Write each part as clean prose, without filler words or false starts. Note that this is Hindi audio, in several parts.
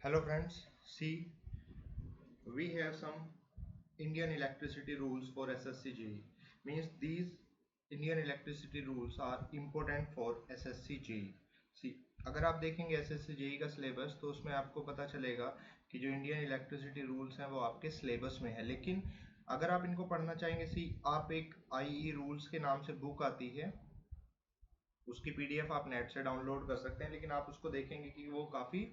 Hello friends, see we have some Indian electricity rules for SSC means these Indian electricity rules are important for SSC see अगर आप देखेंगे SSC का सिलेबस तो उसमें आपको पता चलेगा कि जो इंडियन इलेक्ट्रिसिटी रूल्स हैं वो आपके सिलेबस में है। लेकिन अगर आप इनको पढ़ना चाहेंगे सी आप एक IE रूल्स के नाम से बुक आती है, उसकी PDF आप नेट से डाउनलोड कर सकते हैं, लेकिन आप उसको देखेंगे कि वो काफ़ी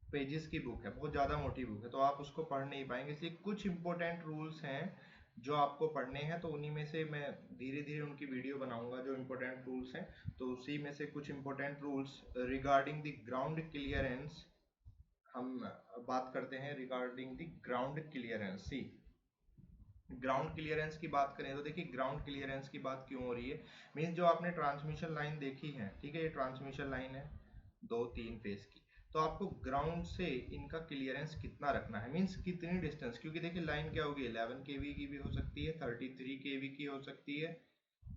पेजेस की बुक है, बहुत ज़्यादा मोटी बुक है, तो आप उसको पढ़ नहीं पाएंगे। इसलिए कुछ इंपॉर्टेंट रूल्स हैं जो आपको पढ़ने हैं, तो उन्हीं में से मैं धीरे धीरे उनकी वीडियो बनाऊंगा जो इंपॉर्टेंट रूल्स हैं। तो उसी में से कुछ important rules regarding the ground clearance हम बात करते हैं। Regarding the ground clearance, see ground clearance की बात करें तो देखिए ग्राउंड क्लियरेंस की बात क्यों हो रही है। मीन्स जो आपने ट्रांसमिशन लाइन देखी है, ठीक है, ये ट्रांसमिशन लाइन है 2-3 फेज की, तो आपको ग्राउंड से इनका क्लियरेंस कितना रखना है, मीन्स कितनी डिस्टेंस, क्योंकि देखिए लाइन क्या होगी 11 केवी की भी हो सकती है, 33 केवी की हो सकती है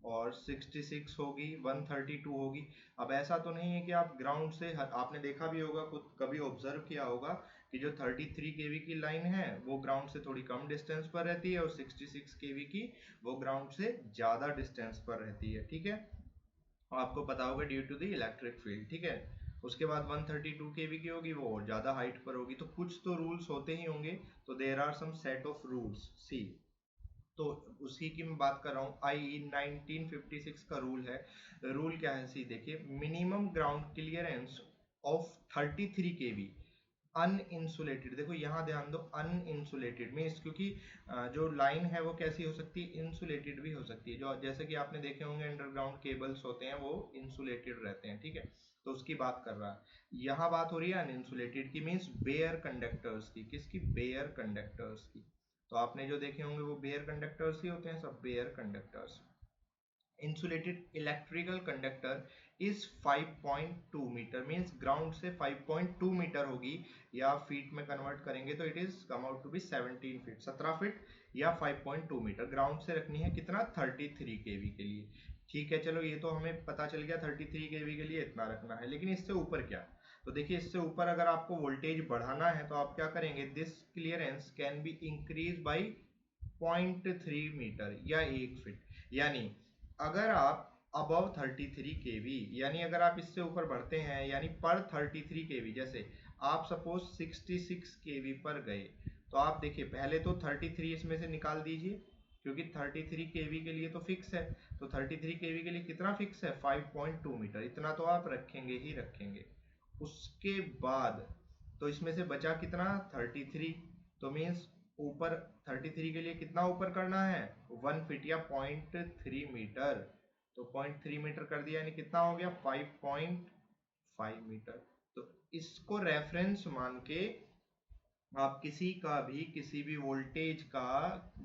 और 66 होगी, 132 होगी। अब ऐसा तो नहीं है कि आप ग्राउंड से, आपने देखा भी होगा, खुद कभी ऑब्जर्व किया होगा कि जो 33 केवी की लाइन है वो ग्राउंड से थोड़ी कम डिस्टेंस पर रहती है और 66 केवी की वो ग्राउंड से ज्यादा डिस्टेंस पर रहती है, ठीक है। आपको पता होगा due to the electric field, ठीक है। उसके बाद 132 केवी की होगी, वो और ज्यादा हाइट पर होगी, तो कुछ तो रूल्स होते ही होंगे। तो there are some set of rules, see तो उसी की मैं बात कर रहा हूँ। आई 1956 का रूल है। रूल क्या है, सी देखिए, minimum ground clearance of 33 kV uninsulated. देखो यहाँ ध्यान दो, अनइंसुलेटेड मीन्स, क्योंकि जो लाइन है वो कैसी हो सकती है, इंसुलेटेड भी हो सकती है। जो जैसे कि आपने देखे होंगे अंडरग्राउंड केबल्स होते हैं वो इंसुलेटेड रहते हैं, ठीक है, तो उसकी बात कर रहा है। यहाँ बात हो रही है अनइंसुलेटेड की, मीन्स बेयर कंडक्टर्स की। किसकी? बेयर कंडक्टर्स की। तो आपने जो देखे होंगे वो बेयर कंडक्टर्स ही होते हैं, सब bare conductors. Insulated electrical conductor is 5.2 meter, means ground से 5.2 मीटर होगी, या फीट में कन्वर्ट करेंगे तो it is come out to be 17 feet, 17 feet या 5.2 मीटर। ग्राउंड से रखनी है कितना? 33 केवी के लिए, ठीक है। चलो ये तो हमें पता चल गया 33 केवी के लिए इतना रखना है, लेकिन इससे ऊपर क्या? तो देखिए इससे ऊपर अगर आपको वोल्टेज बढ़ाना है तो आप क्या करेंगे, this clearance can be increase by 0.3 meter या 1 फीट। यानी अगर आप अबव 33 केवी, यानी अगर आप इससे ऊपर बढ़ते हैं, यानी पर 33 केवी, जैसे आप सपोज 66 केवी पर गए, तो आप देखिए पहले तो 33 इसमें से निकाल दीजिए, क्योंकि 33 केवी के लिए तो फिक्स है। तो 33 केवी के लिए कितना फिक्स है? 5.2 मीटर, इतना तो आप रखेंगे ही रखेंगे। उसके बाद तो इसमें से बचा कितना? 33। तो मीन्स ऊपर 33 के लिए कितना ऊपर करना है? 1 फीट या 0.3 मीटर। तो 0.3 मीटर कर दिया, यानी कितना हो गया? 5.5 मीटर। तो इसको रेफरेंस मान के आप किसी भी वोल्टेज का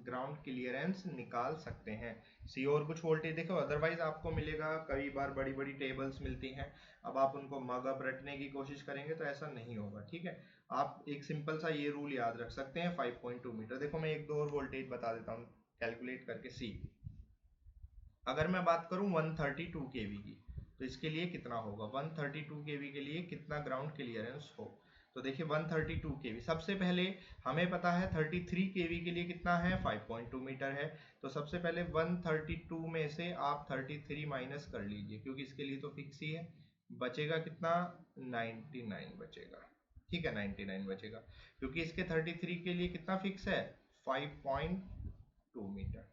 ग्राउंड क्लियरेंस निकाल सकते हैं। सी और कुछ वोल्टेज देखो, अदरवाइज आपको मिलेगा कई बार बड़ी बड़ी टेबल्स मिलती हैं, अब आप उनको मग अप रटने की कोशिश करेंगे तो ऐसा नहीं होगा, ठीक है। आप एक सिंपल सा ये रूल याद रख सकते हैं, 5.2 मीटर। देखो मैं एक दो और वोल्टेज बता देता हूँ कैलकुलेट करके। सी अगर मैं बात करूं 132 केवी की, तो इसके लिए कितना होगा? 132 केवी के लिए कितना ग्राउंड क्लियरेंस हो? तो देखिए 132 केवी, सबसे पहले हमें पता है 33 केवी के लिए कितना है? 5.2 मीटर है। तो सबसे पहले 132 में से आप 33 माइनस कर लीजिए, क्योंकि इसके लिए तो फिक्स ही है। बचेगा कितना? 99 बचेगा, ठीक है, 99 बचेगा, क्योंकि इसके 33 के लिए कितना फिक्स है? 5.2 मीटर,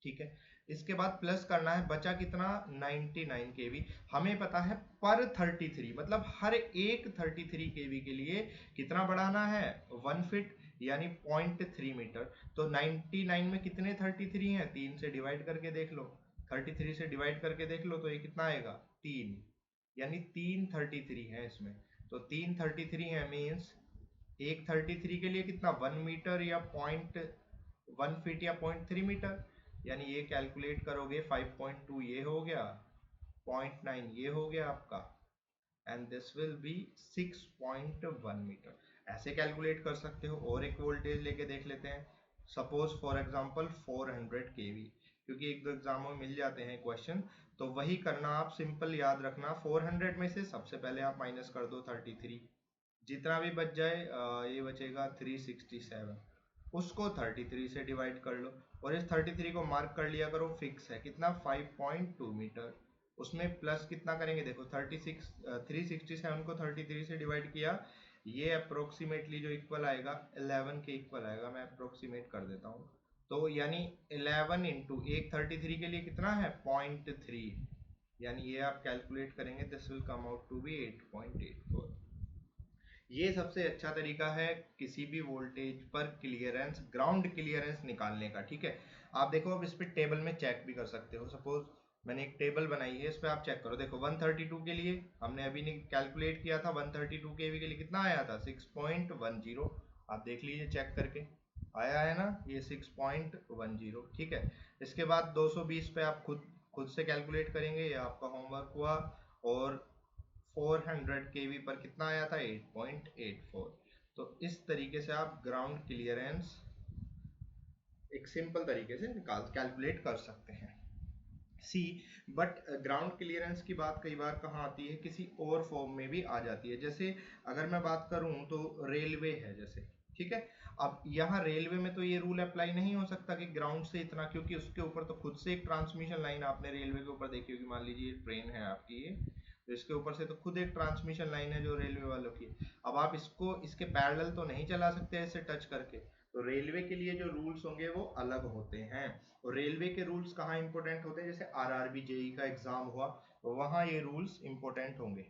ठीक है। इसके बाद प्लस करना है, बचा कितना? 99 केवी। हमें पता है पर 33, मतलब हर एक 33 केवी के लिए कितना बढ़ाना है? 1 फीट, यानी 0.3 मीटर। तो 99 में कितने 33 हैं? 3 से डिवाइड करके देख लो, 33 से डिवाइड करके देख लो तो ये कितना आएगा? 3, यानी 3 33 है इसमें। तो 3 33 है, मीन्स एक 33 के लिए कितना? 1 मीटर या 0.1 फीट या 0.3 मीटर। यानी ये कैलकुलेट करोगे 5.2 ये हो गया, 0.9 ये हो गया आपका, and this will be 6.1 meter. ऐसे कैलकुलेट कर सकते हो। और एक वोल्टेज लेके देख लेते हैं, सपोज फॉर एग्जांपल 400 केवी, क्योंकि एक दो एग्जामों में मिल जाते हैं क्वेश्चन। तो वही करना, आप सिंपल याद रखना, 400 में से सबसे पहले आप माइनस कर दो 33, जितना भी बच जाए ये बचेगा 367, उसको 33 से डिवाइड कर लो और इस 33 को मार्क कर लिया करो, फिक्स है कितना 5.2 मीटर। उसमें प्लस कितना करेंगे देखो 367 को 33 से डिवाइड किया, ये अप्रोक्सीमेटली जो इक्वल आएगा 11 के इक्वल आएगा, मैं अप्रोक्सीमेट कर देता हूँ। तो यानी 11 इंटू एक 33 के लिए कितना है 0.3, यानी ये आप कैलकुलेट करेंगे this will come out to be 8.84। ये सबसे अच्छा तरीका है किसी भी वोल्टेज पर क्लियरेंस, ग्राउंड क्लियरेंस निकालने का। ठीक है, आप देखो अब इस पे टेबल में चेक भी कर सकते हो। सपोज मैंने एक टेबल बनाई है, इस पे आप चेक करो, देखो 132 के लिए हमने अभी कैलकुलेट किया था, 132 केवी के लिए कितना आया था 6.10। आप देख लीजिए चेक करके, आया है ना ये 6.10। ठीक है, इसके बाद 220 पे आप खुद खुद से कैलकुलेट करेंगे, ये आपका होमवर्क हुआ। और 400 केवी पर कितना आया था 8.84। तो इस तरीके से आप ग्राउंड क्लियरेंस एक सिंपल तरीके से निकाल कैलकुलेट कर सकते हैं। सी बट ग्राउंड क्लियरेंस की बात कई बार कहाँ आती है, किसी और फॉर्म में भी आ जाती है। जैसे अगर मैं बात करूं तो रेलवे है जैसे, ठीक है, अब यहाँ रेलवे में तो ये रूल अप्लाई नहीं हो सकता कि ग्राउंड से इतना, क्योंकि उसके ऊपर तो खुद से एक ट्रांसमिशन लाइन आपने रेलवे के ऊपर देखी होगी, मान लीजिए ट्रेन है आपकी ये, तो इसके ऊपर से तो खुद एक ट्रांसमिशन लाइन है जो रेलवे वालों की। अब आप इसको इसके पैरेलल तो नहीं चला सकते ऐसे टच करके, तो रेलवे के लिए जो रूल्स होंगे वो अलग होते हैं। और रेलवे के रूल्स कहाँ इंपॉर्टेंट होते हैं, जैसे आरआरबी जेई का एग्जाम हुआ तो वहां ये रूल्स इंपॉर्टेंट होंगे।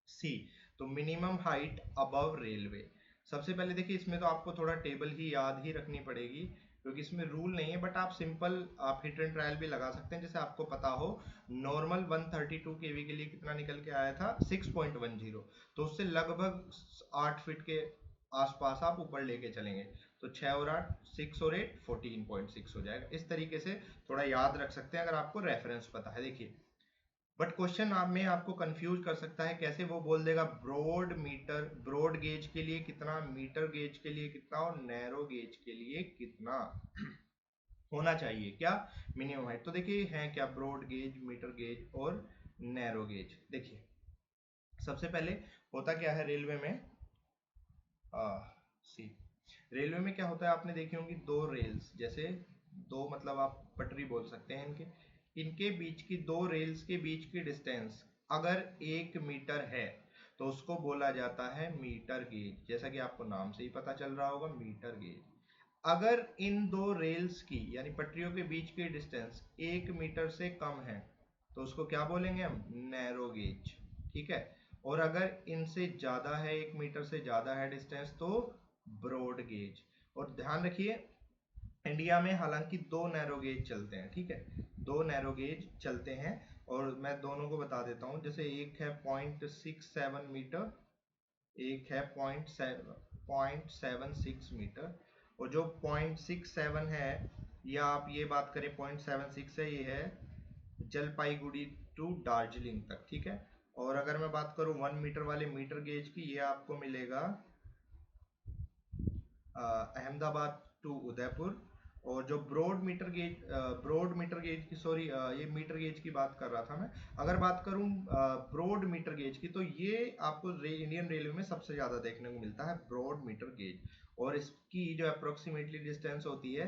सी, तो मिनिमम हाइट अबव रेलवे, सबसे पहले देखिए इसमें तो आपको थोड़ा टेबल ही याद ही रखनी पड़ेगी, क्योंकि इसमें रूल नहीं है, बट आप सिंपल आप हिट एंड ट्रायल भी लगा सकते हैं। जैसे आपको पता हो नॉर्मल 132 केवी के लिए कितना निकल के आया था 6.10, तो उससे लगभग 8 फीट के आसपास आप ऊपर लेके चलेंगे, तो 6 और 8 6 और 8 14.6 हो जाएगा। इस तरीके से थोड़ा याद रख सकते हैं अगर आपको रेफरेंस पता है। देखिए बट क्वेश्चन आप में आपको कंफ्यूज कर सकता है, कैसे वो बोल देगा ब्रॉड गेज के लिए कितना, मीटर गेज के लिए कितना और नैरो गेज के लिए कितना होना चाहिए, क्या मिनिमम हाइट। तो देखिए है क्या ब्रॉड गेज, मीटर गेज और नैरो गेज। देखिए सबसे पहले होता क्या है रेलवे में, सी रेलवे में क्या होता है, आपने देखी होंगी दो रेल्स, जैसे दो मतलब आप पटरी बोल सकते हैं, इनके बीच की दो रेल्स के बीच की डिस्टेंस अगर 1 मीटर है तो उसको बोला जाता है मीटर गेज, जैसा कि आपको नाम से ही पता चल रहा होगा मीटर गेज। अगर इन दो रेल्स की यानी पटरियों के बीच की डिस्टेंस 1 मीटर से कम है तो उसको क्या बोलेंगे हम, नैरो गेज। ठीक है, और अगर इनसे ज्यादा है, 1 मीटर से ज्यादा है डिस्टेंस, तो ब्रॉड गेज। और ध्यान रखिए इंडिया में हालांकि दो नैरो गेज चलते हैं, ठीक है, दो नैरो गेज चलते हैं, और मैं दोनों को बता देता हूं। जैसे एक है 0.67 मीटर, एक है 0.76 मीटर, और जो 0.67 है, या आप ये बात करें 0.76 है, ये है जलपाईगुड़ी टू दार्जिलिंग तक। ठीक है, और अगर मैं बात करूं 1 मीटर वाले मीटर गेज की, ये आपको मिलेगा अहमदाबाद टू उदयपुर। और जो ब्रॉड मीटर गेज की, सॉरी ये मीटर गेज की बात कर रहा था मैं, अगर बात करूं ब्रॉड मीटर गेज की, तो ये आपको इंडियन रेलवे में सबसे ज्यादा देखने को मिलता है ब्रॉड मीटर गेज, और इसकी जो अप्रोक्सीमेटली डिस्टेंस होती है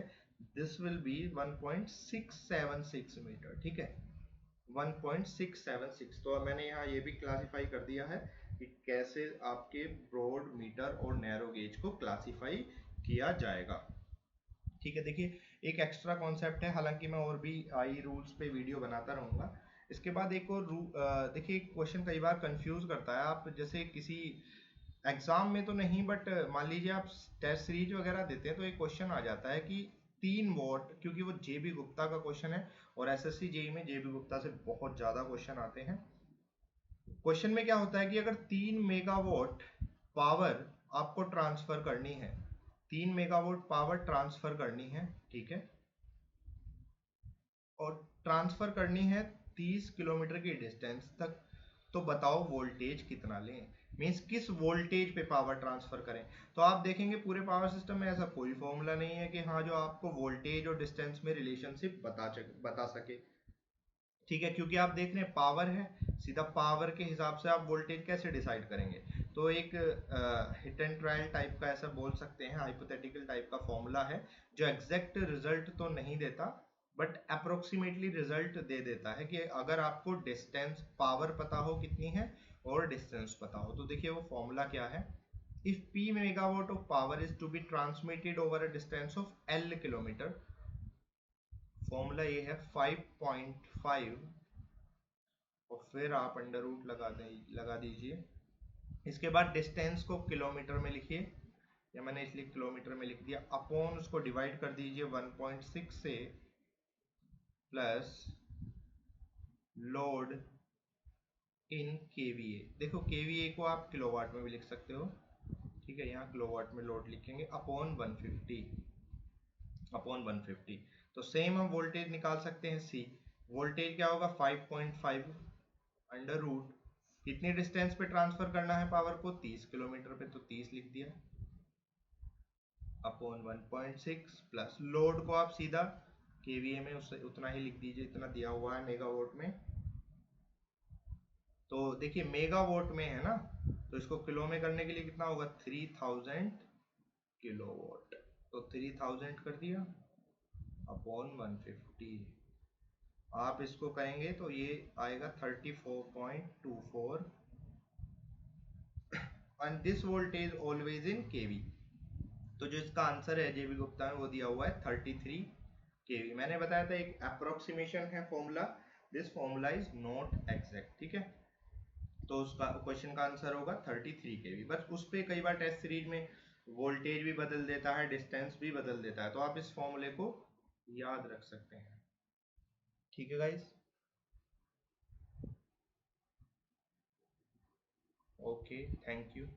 दिस विल बी 1.676 मीटर। ठीक है, 1.676। तो मैंने यहाँ ये भी क्लासिफाई कर दिया है कि कैसे आपके ब्रॉड, मीटर और नैरो गेज को क्लासिफाई किया जाएगा। ठीक है, देखिए एक एक्स्ट्रा कॉन्सेप्ट है, हालांकि मैं और भी आई रूल्स पे वीडियो बनाता रहूंगा। इसके बाद एक और देखिए क्वेश्चन कई बार कंफ्यूज करता है, आप जैसे किसी एग्जाम में तो नहीं, बट मान लीजिए आप टेस्ट सीरीज वगैरह देते हैं तो एक क्वेश्चन आ जाता है कि 3 वॉट, क्योंकि वो जेबी गुप्ता का क्वेश्चन है, और एसएससी जेई में जेबी गुप्ता से बहुत ज्यादा क्वेश्चन आते हैं। क्वेश्चन में क्या होता है कि अगर 3 मेगावाट पावर आपको ट्रांसफर करनी है, 3 मेगावाट पावर ट्रांसफर करनी है, ठीक है, और ट्रांसफर करनी है 30 किलोमीटर की डिस्टेंस तक, तो बताओ वोल्टेज कितना लें, मीन्स किस वोल्टेज पे पावर ट्रांसफर करें। तो आप देखेंगे पूरे पावर सिस्टम में ऐसा कोई फॉर्मूला नहीं है कि हाँ जो आपको वोल्टेज और डिस्टेंस में रिलेशनशिप बता सके। ठीक है, क्योंकि आप देख रहे हैं पावर है, सीधा पावर के हिसाब से आप वोल्टेज कैसे डिसाइड करेंगे। तो एक हिट एंड ट्रायल टाइप का ऐसा बोल सकते हैं, हाइपोथेटिकल टाइप का फॉर्मूला है जो एग्जैक्ट रिजल्ट तो नहीं देता बट अप्रोक्सीमेटली रिजल्ट दे देता है कि अगर आपको डिस्टेंस पावर पता हो कितनी है और डिस्टेंस पता हो। तो देखिए वो फॉर्मूला क्या है, if P megawatt of power is to be transmitted over a distance of L kilometre, formula ये है 5.5 और फिर आप अंडर रूट लगा दीजिए। इसके बाद डिस्टेंस को किलोमीटर में लिखिए, या मैंने इसलिए किलोमीटर में लिख दिया, अपॉन उसको डिवाइड कर दीजिए 1.6 से, प्लस लोड इन केवीए। देखो केवीए को आप किलोवाट में भी लिख सकते हो, ठीक है, यहाँ किलोवाट में लोड लिखेंगे अपॉन 150 तो सेम हम वोल्टेज निकाल सकते हैं सी। वोल्टेज क्या होगा 5.5 अंडर रूट कितनी डिस्टेंस पे ट्रांसफर करना है पावर को, 30 किलोमीटर पे, तो 30 लिख दिया अपॉन 1.6 प्लस लोड को आप सीधा केवीए में उससे उतना ही लिख दीजिए, इतना दिया हुआ है मेगावाट में। तो देखिए मेगावाट में है ना, तो इसको किलो में करने के लिए कितना होगा 3000 किलोवाट, तो 3000 कर दिया अपॉन 150। आप इसको करेंगे तो ये आएगा 34.24 and this voltage always in kV. तो जो इसका आंसर है जेबी गुप्ता में वो दिया हुआ है 33 केवी। मैंने बताया था एक अप्रोक्सीमेशन है formula, this formula is not exact, ठीक है। तो उसका क्वेश्चन का आंसर होगा 33 केवी। बस उस पे कई बार टेस्ट सीरीज में वोल्टेज भी बदल देता है, डिस्टेंस भी बदल देता है, तो आप इस फॉर्मूले को याद रख सकते हैं, ठीक है गाइस। Okay, thank you.